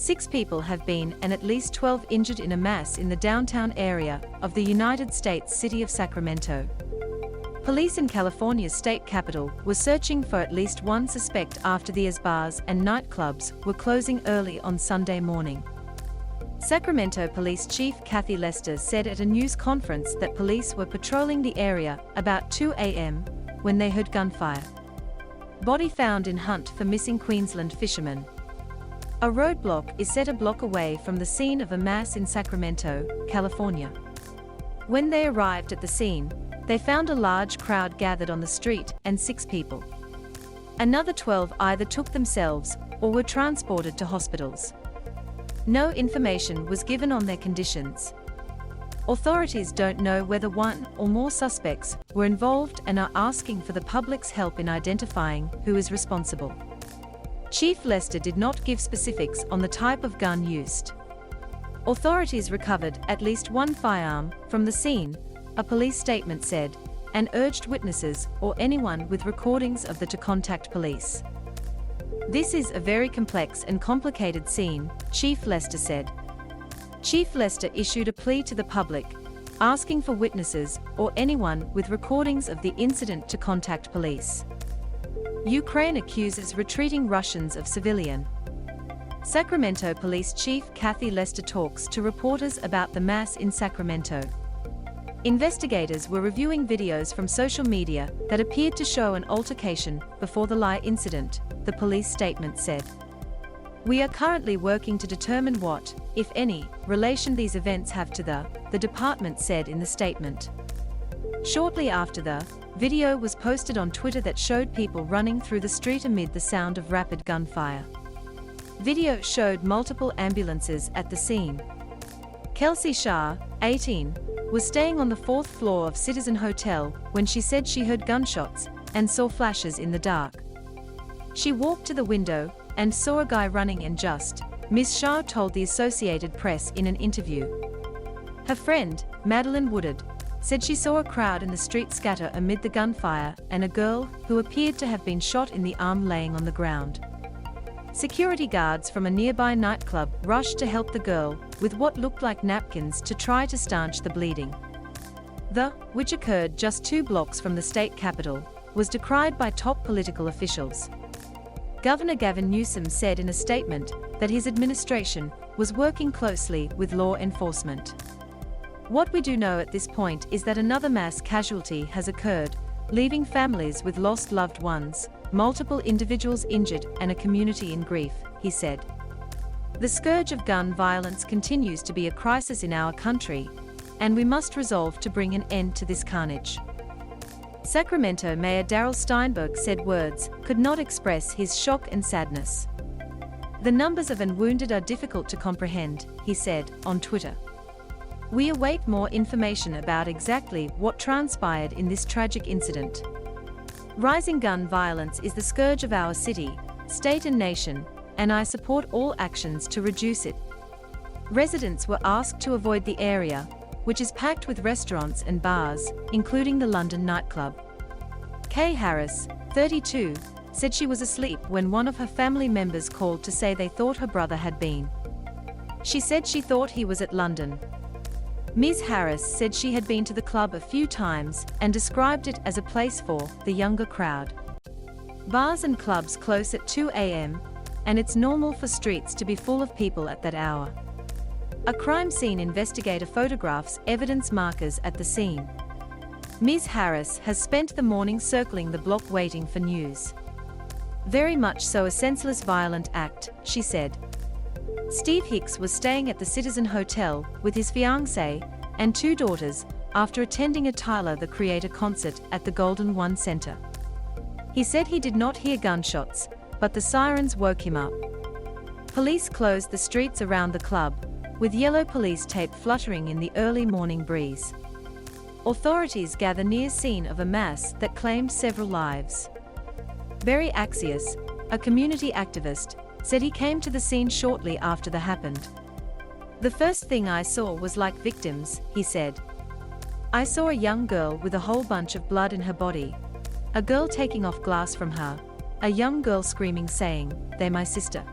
6 people have been and at least 12 injured in a mass in the downtown area of the United States city of Sacramento. Police in California's state capital were searching for at least one suspect after the bars and nightclubs were closing early on Sunday morning. Sacramento Police Chief Kathy Lester said at a news conference that police were patrolling the area about 2 a.m. when they heard gunfire. Body found in hunt for missing Queensland fisherman. A roadblock is set a block away from the scene of a mass in Sacramento, California. When they arrived at the scene, they found a large crowd gathered on the street and 6 people. Another 12 either took themselves or were transported to hospitals. No information was given on their conditions. Authorities don't know whether one or more suspects were involved and are asking for the public's help in identifying who is responsible. Chief Lester did not give specifics on the type of gun used. Authorities recovered at least one firearm from the scene, a police statement said, and urged witnesses or anyone with recordings of the to contact police. This is a very complex and complicated scene, Chief Lester said. Chief Lester issued a plea to the public, asking for witnesses or anyone with recordings of the incident to contact police. Ukraine accuses retreating Russians of civilian. Sacramento Police Chief Kathy Lester talks to reporters about the mass in Sacramento. Investigators were reviewing videos from social media that appeared to show an altercation before the lie incident, the police statement said. We are currently working to determine what, if any, relation these events have to the department said in the statement. Shortly after the video was posted on Twitter that showed people running through the street amid the sound of rapid gunfire. Video showed multiple ambulances at the scene. Kelsey Shah, 18, was staying on the 4th floor of Citizen Hotel when she said she heard gunshots and saw flashes in the dark. She walked to the window and saw a guy running and just, Ms. Shah told the Associated Press in an interview. Her friend, Madeline Woodard, said she saw a crowd in the street scatter amid the gunfire and a girl who appeared to have been shot in the arm laying on the ground. Security guards from a nearby nightclub rushed to help the girl with what looked like napkins to try to stanch the bleeding. Which occurred just 2 blocks from the state capitol, was decried by top political officials. Governor Gavin Newsom said in a statement that his administration was working closely with law enforcement. What we do know at this point is that another mass casualty has occurred, leaving families with lost loved ones, multiple individuals injured and a community in grief, he said. The scourge of gun violence continues to be a crisis in our country, and we must resolve to bring an end to this carnage. Sacramento Mayor Darrell Steinberg said words could not express his shock and sadness. The numbers of wounded are difficult to comprehend, he said, on Twitter. We await more information about exactly what transpired in this tragic incident. Rising gun violence is the scourge of our city, state and nation, and I support all actions to reduce it. Residents were asked to avoid the area, which is packed with restaurants and bars, including the London nightclub. Kay Harris, 32, said she was asleep when one of her family members called to say they thought her brother had been. She said she thought he was at London. Ms. Harris said she had been to the club a few times and described it as a place for the younger crowd. Bars and clubs close at 2 a.m., and it's normal for streets to be full of people at that hour. A crime scene investigator photographs evidence markers at the scene. Ms. Harris has spent the morning circling the block waiting for news. Very much so a senseless violent act, she said. Steve Hicks was staying at the Citizen Hotel with his fiancée and 2 daughters after attending a Tyler the Creator concert at the Golden One Center. He said he did not hear gunshots, but the sirens woke him up. Police closed the streets around the club, with yellow police tape fluttering in the early morning breeze. Authorities gather near scene of a mass that claimed several lives. Barry Axios, a community activist, said he came to the scene shortly after the happened. The first thing I saw was like victims, he said. I saw a young girl with a whole bunch of blood in her body. A girl taking off glass from her. A young girl screaming saying, "They're my sister."